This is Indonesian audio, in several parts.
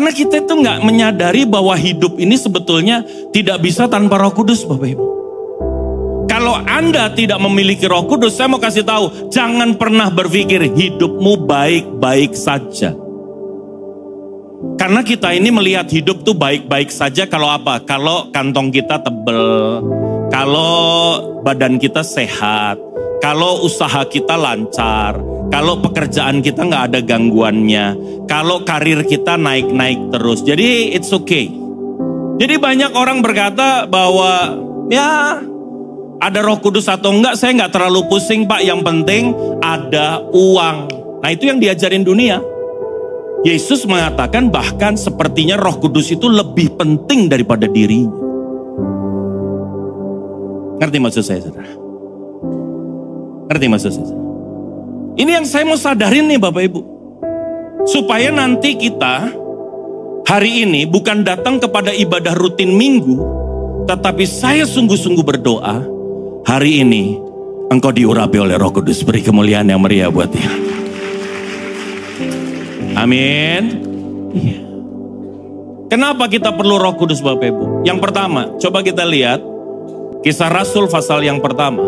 Karena kita itu nggak menyadari bahwa hidup ini sebetulnya tidak bisa tanpa Roh Kudus, Bapak Ibu. Kalau Anda tidak memiliki Roh Kudus, saya mau kasih tahu, jangan pernah berpikir hidupmu baik-baik saja. Karena kita ini melihat hidup tuh baik-baik saja kalau apa? Kalau kantong kita tebel, kalau badan kita sehat, kalau usaha kita lancar, kalau pekerjaan kita nggak ada gangguannya, kalau karir kita naik-naik terus. Jadi it's okay. Jadi banyak orang berkata bahwa ya ada Roh Kudus atau enggak, saya nggak terlalu pusing Pak. Yang penting ada uang. Nah itu yang diajarin dunia. Yesus mengatakan bahkan sepertinya Roh Kudus itu lebih penting daripada dirinya. Ngerti maksud saya, saudara? Ngerti maksud saya? Ini yang saya mau sadarin nih Bapak Ibu. Supaya nanti kita hari ini bukan datang kepada ibadah rutin minggu, tetapi saya sungguh-sungguh berdoa, hari ini engkau diurapi oleh Roh Kudus. Beri kemuliaan yang meriah buat dia. Amin. Iya. Kenapa kita perlu Roh Kudus Bapak Ibu? Yang pertama, coba kita lihat Kisah Rasul pasal yang pertama,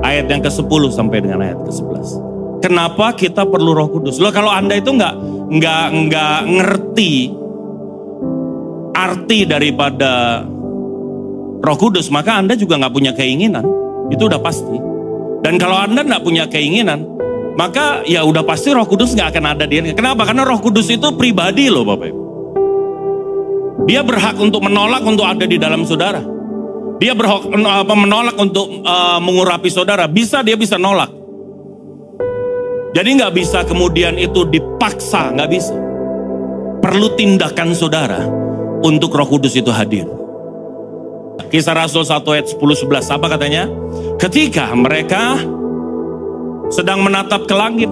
ayat yang ke-10 sampai dengan ayat ke-11. Kenapa kita perlu Roh Kudus? Loh kalau Anda itu nggak ngerti arti daripada Roh Kudus, maka Anda juga nggak punya keinginan. Itu udah pasti. Dan kalau Anda nggak punya keinginan, maka ya udah pasti Roh Kudus nggak akan ada di Anda. Kenapa? Karena Roh Kudus itu pribadi loh Bapak Ibu. Dia berhak untuk menolak untuk ada di dalam saudara. Dia berhak menolak untuk mengurapi saudara. Dia bisa nolak. Jadi nggak bisa kemudian itu dipaksa, nggak bisa. Perlu tindakan saudara untuk Roh Kudus itu hadir. Kisah Rasul 1 ayat 10-11, apa katanya? Ketika mereka sedang menatap ke langit,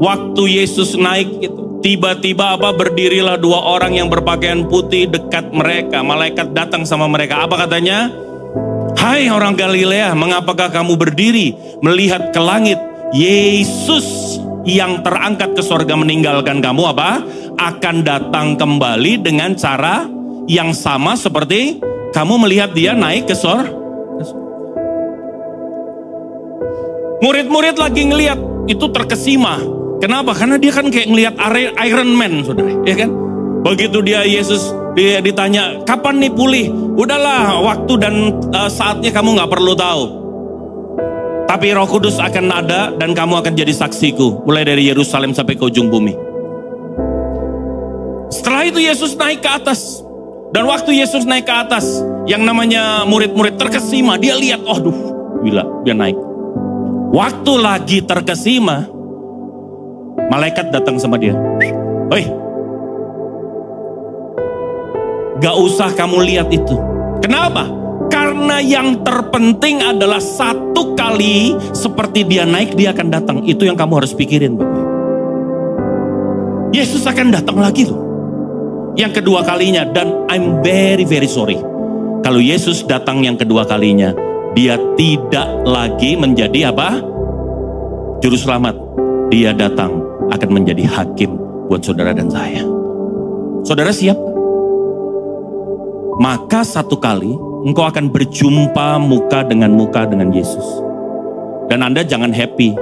waktu Yesus naik itu, tiba-tiba berdirilah dua orang yang berpakaian putih dekat mereka. Malaikat datang sama mereka. Apa katanya? Hai orang Galilea, mengapakah kamu berdiri melihat ke langit? Yesus yang terangkat ke sorga meninggalkan kamu akan datang kembali dengan cara yang sama seperti kamu melihat dia naik ke sorga. Murid-murid lagi ngelihat itu terkesima. Kenapa? Karena dia kan kayak ngelihat Iron Man, saudara, ya kan? Begitu Yesus ditanya, kapan nih pulih? Udahlah, waktu dan saatnya kamu nggak perlu tahu. Tapi Roh Kudus akan ada dan kamu akan jadi saksiku. Mulai dari Yerusalem sampai ke ujung bumi. Setelah itu Yesus naik ke atas. Dan waktu Yesus naik ke atas, yang namanya murid-murid terkesima. Dia lihat, gila, dia naik. Waktu lagi terkesima, malaikat datang sama dia. Oi, gak usah kamu lihat itu. Kenapa? Karena yang terpenting adalah satu kali seperti dia naik, dia akan datang. Itu yang kamu harus pikirin, Bapak. Yesus akan datang lagi loh. Yang kedua kalinya. Dan I'm very very sorry, kalau Yesus datang yang kedua kalinya, dia tidak lagi menjadi juru selamat. Dia datang akan menjadi hakim buat saudara dan saya. Saudara siap? Maka satu kali engkau akan berjumpa muka dengan Yesus. Dan Anda jangan happy.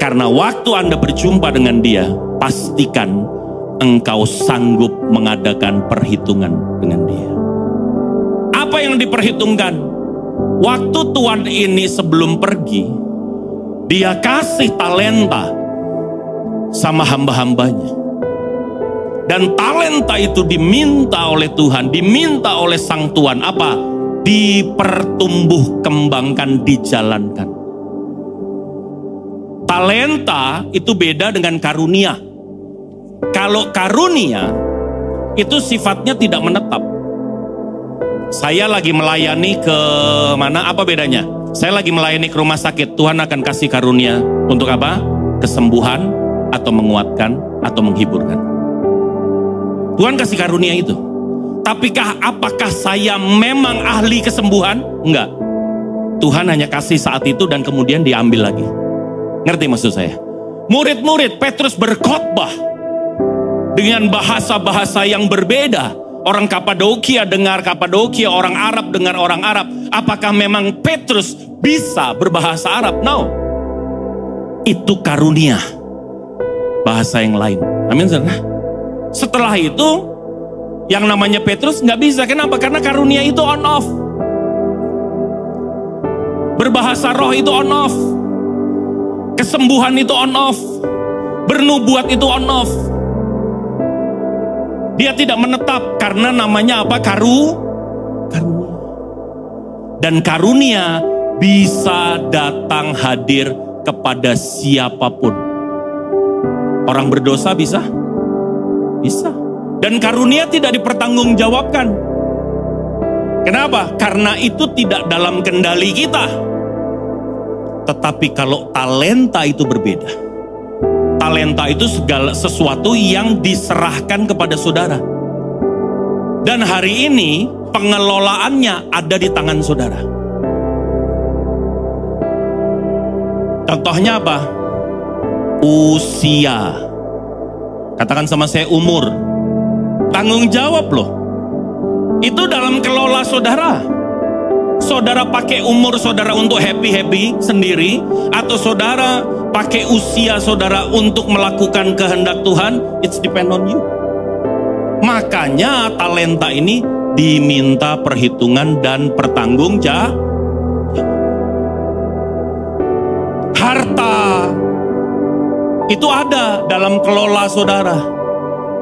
Karena waktu Anda berjumpa dengan dia, pastikan engkau sanggup mengadakan perhitungan dengan dia. Apa yang diperhitungkan? Waktu Tuhan ini sebelum pergi, dia kasih talenta sama hamba-hambanya. Dan talenta itu diminta oleh Tuhan, diminta oleh Sang Tuhan dipertumbuh kembangkan, dijalankan. Talenta itu beda dengan karunia. Kalau karunia itu sifatnya tidak menetap. Saya lagi melayani ke mana, apa bedanya? Saya lagi melayani ke rumah sakit, Tuhan akan kasih karunia untuk apa? Kesembuhan atau menguatkan atau menghiburkan. Tuhan kasih karunia itu. Tapi apakah saya memang ahli kesembuhan? Enggak. Tuhan hanya kasih saat itu dan kemudian diambil lagi. Ngerti maksud saya? Murid-murid Petrus berkhotbah. dengan bahasa-bahasa yang berbeda. Orang Kapadokia dengar Kapadokia, orang Arab dengar orang Arab. Apakah memang Petrus bisa berbahasa Arab? No. Itu karunia. Bahasa yang lain. Amin. Setelah itu, yang namanya Petrus nggak bisa. Kenapa? Karena karunia itu on off. Berbahasa roh itu on off. Kesembuhan itu on off. Bernubuat itu on off. Dia tidak menetap karena namanya apa? Karunia. Dan karunia bisa datang hadir kepada siapapun. Orang berdosa bisa? Bisa. Dan karunia tidak dipertanggungjawabkan. Kenapa? Karena itu tidak dalam kendali kita. Tetapi kalau talenta itu berbeda. Talenta itu segala sesuatu yang diserahkan kepada saudara. Dan hari ini pengelolaannya ada di tangan saudara. Contohnya apa? Usia. Katakan sama saya umur. Tanggung jawab loh. Itu dalam kelola saudara. Saudara pakai umur saudara untuk happy-happy sendiri, atau saudara pakai usia saudara untuk melakukan kehendak Tuhan, it's depend on you. Makanya talenta ini diminta perhitungan dan pertanggungjawaban. Harta itu ada dalam kelola saudara.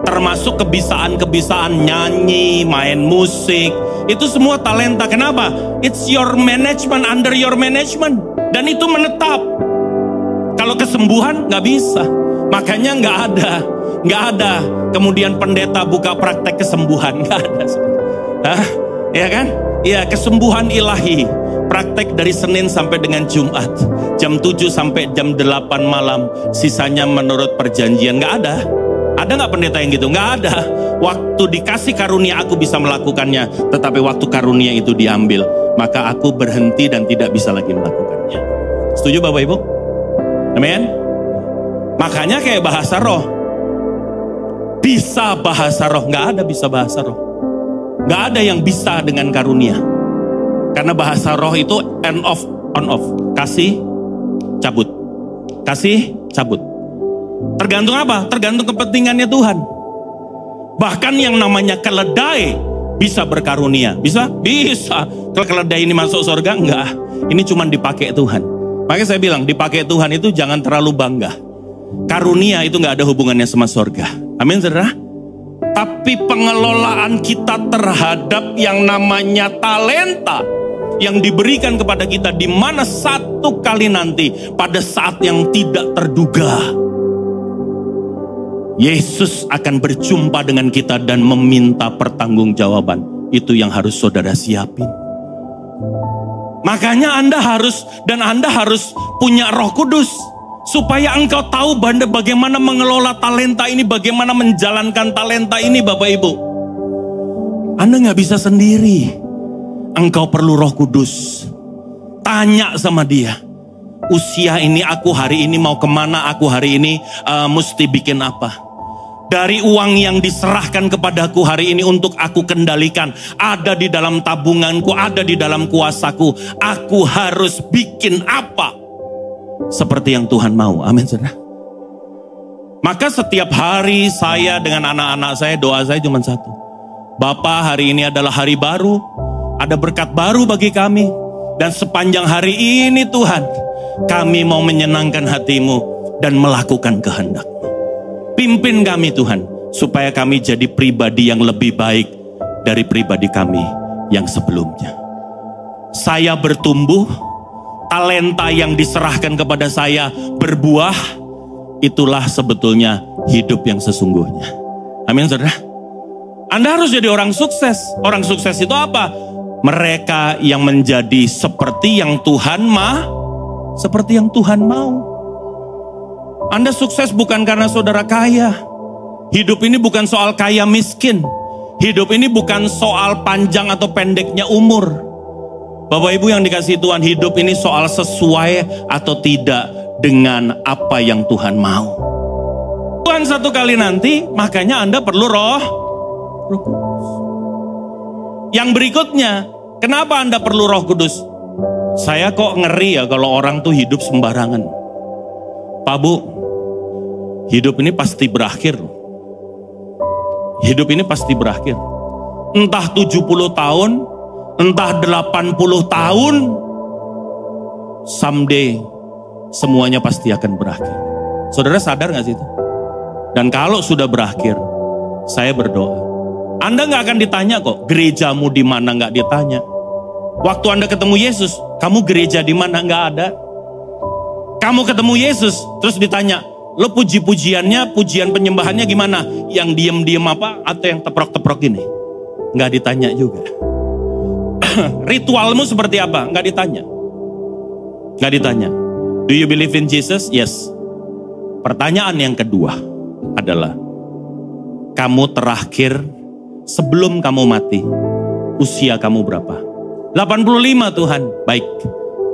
Termasuk kebisaan-kebisaan nyanyi, main musik. Itu semua talenta. Kenapa? It's your management, under your management. Dan itu menetap. Kalau kesembuhan nggak bisa. Makanya nggak ada. Kemudian pendeta buka praktek kesembuhan. Nggak ada. Hah? Ya kan? Ya, kesembuhan ilahi. Praktek dari Senin sampai dengan Jumat. Jam 7 sampai jam 8 malam. Sisanya menurut perjanjian. Nggak ada. Ada nggak pendeta yang gitu? Nggak ada. Waktu dikasih karunia aku bisa melakukannya. Tetapi waktu karunia itu diambil, maka aku berhenti dan tidak bisa lagi melakukannya. Setuju Bapak Ibu? Amin. Makanya kayak bahasa roh. Bisa bahasa roh. Nggak ada bisa bahasa roh. Nggak ada yang bisa dengan karunia. Karena bahasa roh itu on off. Kasih, cabut. Kasih, cabut. Tergantung apa? Tergantung kepentingannya Tuhan. Bahkan yang namanya keledai bisa berkarunia. Bisa? Bisa. Kalau keledai ini masuk surga, enggak. Ini cuma dipakai Tuhan. Makanya saya bilang, dipakai Tuhan itu jangan terlalu bangga. Karunia itu enggak ada hubungannya sama surga. Amin, saudara? Tapi pengelolaan kita terhadap yang namanya talenta yang diberikan kepada kita, di mana satu kali nanti pada saat yang tidak terduga Yesus akan berjumpa dengan kita dan meminta pertanggungjawaban. Itu yang harus saudara siapin. Makanya Anda harus punya Roh Kudus. Supaya engkau tahu bagaimana mengelola talenta ini, bagaimana menjalankan talenta ini Bapak Ibu. Anda gak bisa sendiri. Engkau perlu Roh Kudus. Tanya sama dia. Usia ini aku hari ini mau kemana, aku hari ini mesti bikin apa. Dari uang yang diserahkan kepadaku hari ini untuk aku kendalikan, ada di dalam tabunganku, ada di dalam kuasaku. Aku harus bikin apa? Seperti yang Tuhan mau. Amin, saudara. Maka setiap hari saya dengan anak-anak saya, doa saya cuma satu. Bapa, hari ini adalah hari baru. Ada berkat baru bagi kami. Dan sepanjang hari ini Tuhan, kami mau menyenangkan hatimu dan melakukan kehendak-Mu. Pimpin kami Tuhan, supaya kami jadi pribadi yang lebih baik dari pribadi kami yang sebelumnya. Saya bertumbuh, talenta yang diserahkan kepada saya berbuah, itulah sebetulnya hidup yang sesungguhnya. Amin, saudara. Anda harus jadi orang sukses. Orang sukses itu apa? Mereka yang menjadi seperti yang Tuhan mau. Anda sukses bukan karena saudara kaya. Hidup ini bukan soal kaya miskin. Hidup ini bukan soal panjang atau pendeknya umur. Bapak Ibu yang dikasihi Tuhan, hidup ini soal sesuai atau tidak dengan apa yang Tuhan mau. Tuhan satu kali nanti, makanya Anda perlu Roh Kudus. Yang berikutnya, kenapa Anda perlu Roh Kudus? Saya kok ngeri ya kalau orang tuh hidup sembarangan. Pak Bu, hidup ini pasti berakhir. Hidup ini pasti berakhir. Entah 70 tahun, entah 80 tahun, someday semuanya pasti akan berakhir. Saudara sadar gak sih itu? Dan kalau sudah berakhir, saya berdoa. Anda gak akan ditanya kok, gerejamu di mana gak ditanya. Waktu Anda ketemu Yesus, kamu gereja di mana? Gak ada. Kamu ketemu Yesus, terus ditanya, lo puji-pujiannya, pujian penyembahannya gimana? Yang diem-diem apa? Atau yang teprok-teprok gini? Gak ditanya juga. Ritualmu seperti apa? Gak ditanya. Gak ditanya. Do you believe in Jesus? Yes. Pertanyaan yang kedua adalah, kamu terakhir sebelum kamu mati, usia kamu berapa? 85 Tuhan. Baik,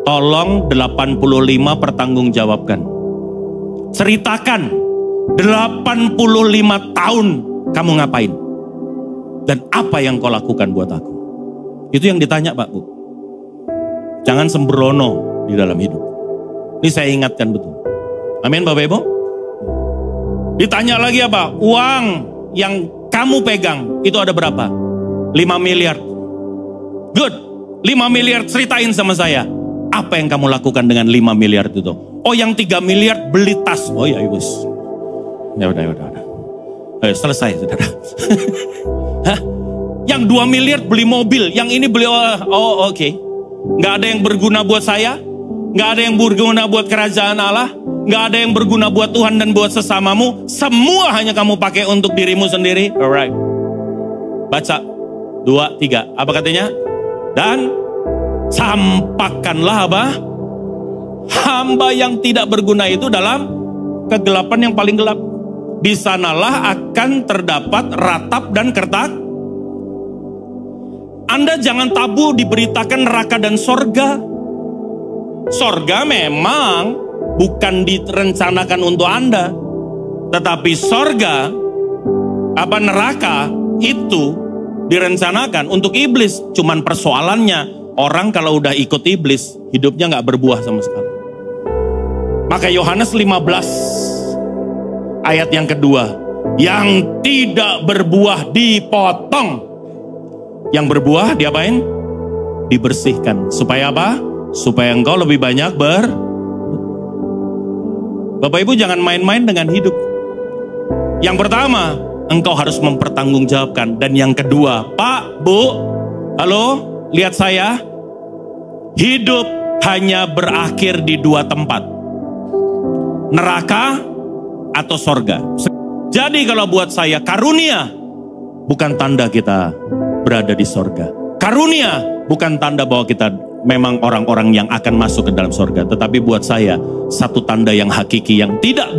tolong 85 pertanggungjawabkan. Ceritakan 85 tahun kamu ngapain? Dan apa yang kau lakukan buat aku? Itu yang ditanya Pak Bu. Jangan sembrono di dalam hidup. Ini saya ingatkan betul. Amin Bapak Ibu. Ditanya lagi apa? Uang yang kamu pegang itu ada berapa? 5 miliar. Good. 5 miliar, ceritain sama saya. Apa yang kamu lakukan dengan 5 miliar itu? Oh yang 3 miliar beli tas. Oh ya wis. Ya udah. Ayo, selesai saudara. Hah? Yang 2 miliar beli mobil. Yang ini beli, oke. Nggak ada yang berguna buat saya. Nggak ada yang berguna buat kerajaan Allah. Nggak ada yang berguna buat Tuhan dan buat sesamamu. Semua hanya kamu pakai untuk dirimu sendiri. Alright. Baca 2, 3. Apa katanya? Dan campakkanlah apa? Hamba yang tidak berguna itu dalam kegelapan yang paling gelap. Di sanalah akan terdapat ratap dan kertak. Anda jangan tabu diberitakan neraka dan sorga. Sorga memang bukan direncanakan untuk Anda, tetapi sorga, neraka itu direncanakan untuk iblis. Cuman persoalannya, orang kalau udah ikut iblis, hidupnya nggak berbuah sama sekali. Maka Yohanes 15 ayat yang kedua, yang tidak berbuah dipotong, yang berbuah diapain? Dibersihkan. Supaya apa? Supaya engkau lebih banyak Bapak Ibu jangan main-main dengan hidup. Yang pertama, engkau harus mempertanggungjawabkan. Dan yang kedua, Pak, Bu, halo, lihat saya. Hidup hanya berakhir di 2 tempat. Neraka atau sorga. Jadi kalau buat saya, karunia bukan tanda kita berada di sorga. Karunia bukan tanda bahwa kita memang orang-orang yang akan masuk ke dalam sorga. Tetapi buat saya, satu tanda yang hakiki yang tidak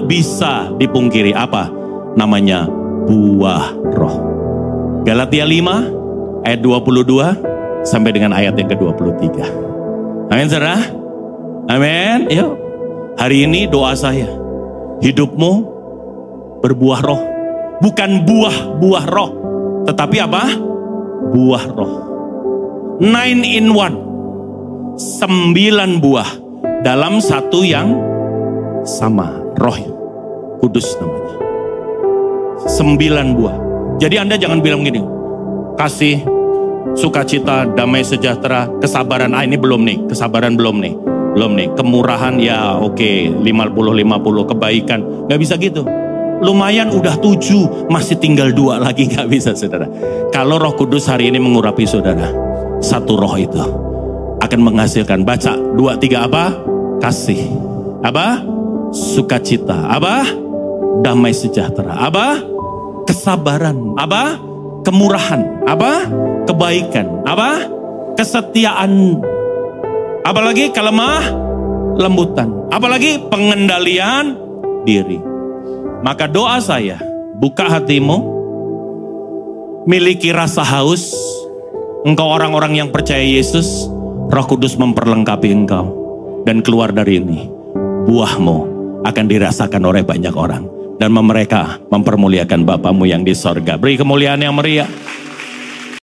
bisa dipungkiri. Apa? Namanya buah roh. Galatia 5 ayat 22 sampai dengan ayat yang ke-23. Amin saudara? Amin. Yuk. Hari ini doa saya, hidupmu berbuah roh. Bukan buah roh, tetapi apa? Buah roh. 9 in 1. 9 buah dalam satu yang sama. Roh Kudus namanya. 9 buah. Jadi Anda jangan bilang gini, kasih, sukacita, damai sejahtera, kesabaran. Ini belum nih, kesabaran belum nih. Kemurahan ya oke, 50-50, kebaikan. Gak bisa gitu. Lumayan udah 7, masih tinggal 2 lagi, gak bisa saudara. Kalau Roh Kudus hari ini mengurapi saudara, satu roh itu akan menghasilkan, baca 2, 3 apa? Kasih, apa? Sukacita, apa? Damai sejahtera, apa? Kesabaran, apa? Kemurahan, apa? Kebaikan, apa? Kesetiaan, apalagi kelemah lembutan, apalagi pengendalian diri. Maka doa saya, buka hatimu, miliki rasa haus. Engkau orang-orang yang percaya Yesus, Roh Kudus memperlengkapi engkau. Dan keluar dari ini, buahmu akan dirasakan oleh banyak orang. Dan mereka mempermuliakan Bapamu yang di sorga. Beri kemuliaan yang meriah.